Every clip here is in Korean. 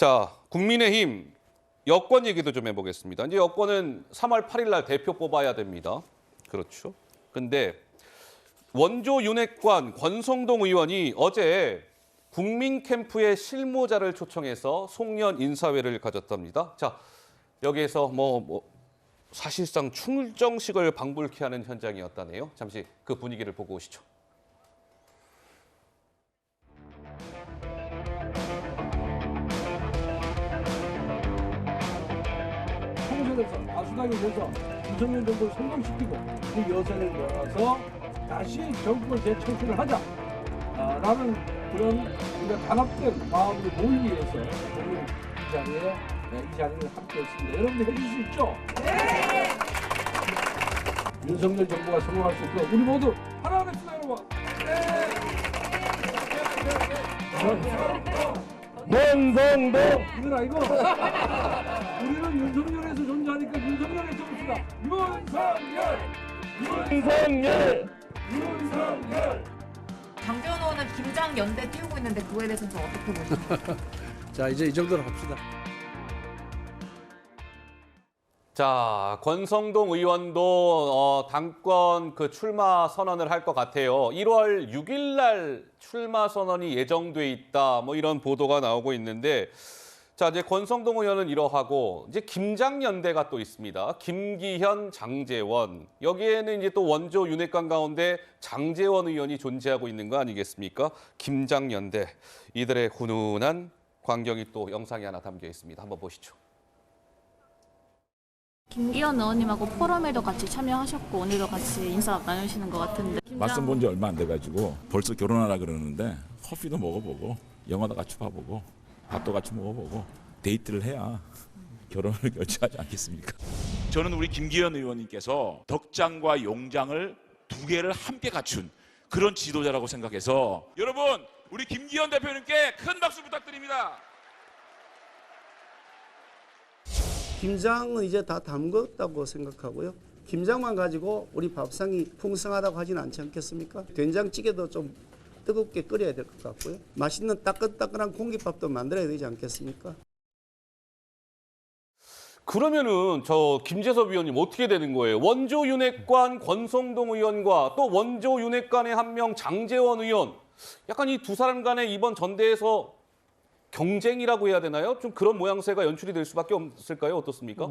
자, 국민의힘 여권 얘기도 좀 해보겠습니다. 이제 여권은 3월 8일 날 대표 뽑아야 됩니다. 그렇죠. 근데 원조 윤핵관 권성동 의원이 어제 국민 캠프의 실무자를 초청해서 송년 인사회를 가졌답니다. 자, 여기에서 사실상 충정식을 방불케 하는 현장이었다네요. 잠시 그 분위기를 보고 오시죠. 총선에서 다수당이 돼서 윤석열 정부를 성공시키고 그 여선을 모아서 다시 정권 재창출을 하자라는 그런 우리가 단합된 마음으로 모이기 위해서 오늘 이 자리를 함께했습니다. 여러분들 해줄 수 있죠? 네! 윤석열 정부가 성공할 수 있도록 우리 모두 하나하겠습니다, 여러분. 권성동 이거나 이거. 우리는 윤석열에서 존재하니까 윤석열 외쳐봅시다. 윤석열. 장재원 의원은 김장 연대 띄우고 있는데 그거에 대해서는 좀 어떻게 보십니까? 자, 이제 이 정도로 합시다. 자, 권성동 의원도 당권 출마 선언을 할 것 같아요. 1월 6일 날 출마 선언이 예정돼 있다. 이런 보도가 나오고 있는데, 자, 이제 권성동 의원은 이러하고 이제 김장연대가 또 있습니다. 김기현, 장제원. 여기에는 이제 또 원조 윤핵관 가운데 장제원 의원이 존재하고 있는 거 아니겠습니까? 김장연대. 이들의 훈훈한 광경이 또 영상에 하나 담겨 있습니다. 한번 보시죠. 김기현 의원님하고 포럼에도 같이 참여하셨고 오늘도 같이 인사 나누시는 것 같은데 말씀 본 지 얼마 안 돼가지고 벌써 결혼하라 그러는데 커피도 먹어보고 영화도 같이 봐보고 밥도 같이 먹어보고 데이트를 해야 결혼을 결정하지 않겠습니까? 저는 우리 김기현 의원님께서 덕장과 용장을 두 개를 함께 갖춘 그런 지도자라고 생각해서 여러분 우리 김기현 대표님께 큰 박수 부탁드립니다. 김장은 이제 다 담궜다고 생각하고요. 김장만 가지고 우리 밥상이 풍성하다고 하지는 않지 않겠습니까? 된장찌개도 좀 뜨겁게 끓여야 될 것 같고요. 맛있는 따끈따끈한 공깃밥도 만들어야 되지 않겠습니까? 그러면은 저 김재섭 위원님 어떻게 되는 거예요? 원조 윤핵관 권성동 의원과 또 원조 윤핵관의 한 명 장제원 의원. 약간 이 두 사람 간의 이번 전대에서 경쟁이라고 해야 되나요? 좀 그런 모양새가 연출이 될 수밖에 없을까요? 어떻습니까?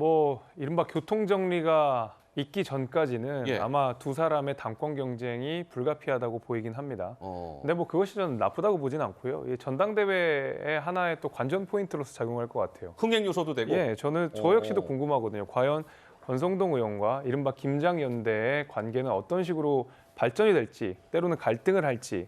이른바 교통정리가 있기 전까지는 예. 아마 두 사람의 당권 경쟁이 불가피하다고 보이긴 합니다. 근데 그것이 저는 나쁘다고 보진 않고요. 이 전당대회의 하나의 또 관전 포인트로서 작용할 것 같아요. 흥행 요소도 되고. 예, 저 역시도 궁금하거든요. 과연 권성동 의원과 이른바 김장연대의 관계는 어떤 식으로 발전이 될지, 때로는 갈등을 할지,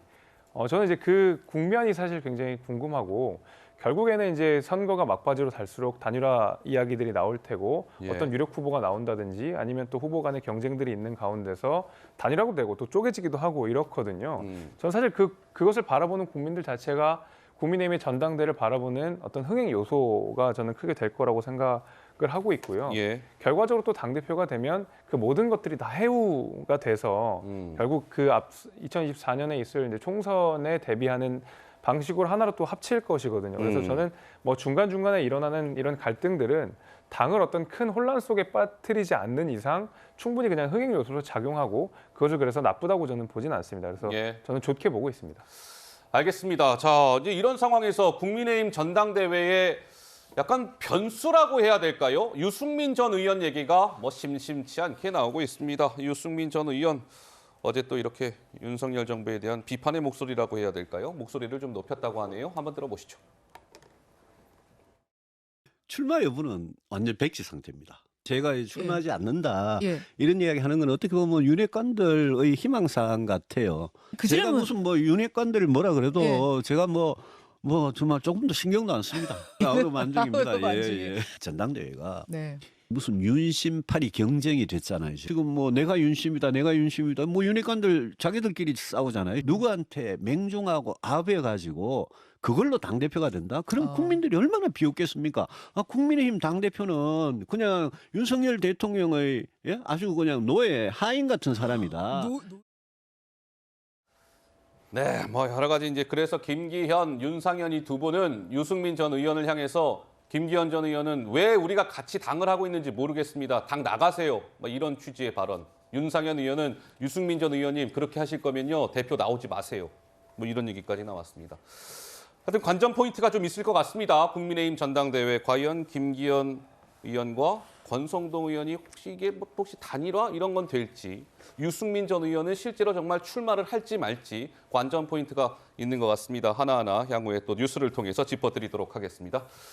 저는 이제 그 국면이 사실 굉장히 궁금하고 결국에는 이제 선거가 막바지로 갈수록 단일화 이야기들이 나올 테고 예. 어떤 유력 후보가 나온다든지 아니면 또 후보 간의 경쟁들이 있는 가운데서 단일화도 되고 또 쪼개지기도 하고 이렇거든요. 저는 사실 그것을 바라보는 국민들 자체가 국민의힘의 전당대를 바라보는 어떤 흥행 요소가 저는 크게 될 거라고 생각을 하고 있고요. 예. 결과적으로 또 당대표가 되면 그 모든 것들이 다 해우가 돼서 결국 그 앞 2024년에 있을 이제 총선에 대비하는 방식으로 하나로 또 합칠 것이거든요. 그래서 저는 중간중간에 일어나는 이런 갈등들은 당을 어떤 큰 혼란 속에 빠뜨리지 않는 이상 충분히 그냥 흥행 요소로 작용하고 그것을 그래서 나쁘다고 저는 보진 않습니다. 그래서 예. 저는 좋게 보고 있습니다. 알겠습니다. 자, 이제 이런 상황에서 국민의힘 전당대회에 약간 변수라고 해야 될까요? 유승민 전 의원 얘기가 심심치 않게 나오고 있습니다. 유승민 전 의원 어제 또 이렇게 윤석열 정부에 대한 비판의 목소리라고 해야 될까요? 목소리를 좀 높였다고 하네요. 한번 들어보시죠. 출마 여부는 완전 백지 상태입니다. 제가 출마하지 않는다 예. 이런 이야기 하는 건 어떻게 보면 윤핵관들의 희망사항 같아요. 제가 무슨 윤핵관들을 뭐라 그래도 제가 정말 조금도 신경도 안 씁니다. 아우로 만족입니다. 예. 전당대회가 무슨 윤심팔이 경쟁이 됐잖아요. 지금 내가 윤심이다, 내가 윤심이다. 윤핵관들 자기들끼리 싸우잖아요. 누구한테 맹종하고 압해가지고 그걸로 당대표가 된다? 그럼 국민들이 얼마나 비웃겠습니까? 국민의힘 당대표는 그냥 윤석열 대통령의 아주 그냥 노예, 하인 같은 사람이다. 네, 뭐 여러 가지 이제 그래서 김기현, 윤상현 이 두 분은 유승민 전 의원을 향해서 김기현 전 의원은 왜 우리가 같이 당을 하고 있는지 모르겠습니다. 당 나가세요. 뭐 이런 취지의 발언. 윤상현 의원은 유승민 전 의원님 그렇게 하실 거면요 대표 나오지 마세요. 뭐 이런 얘기까지 나왔습니다. 하여튼 관전 포인트가 좀 있을 것 같습니다. 국민의힘 전당대회 과연 김기현 의원과 권성동 의원이 혹시 이게 뭐 혹시 단일화 이런 건 될지, 유승민 전 의원은 실제로 정말 출마를 할지 말지 관전 포인트가 있는 것 같습니다. 하나하나 향후에 또 뉴스를 통해서 짚어드리도록 하겠습니다.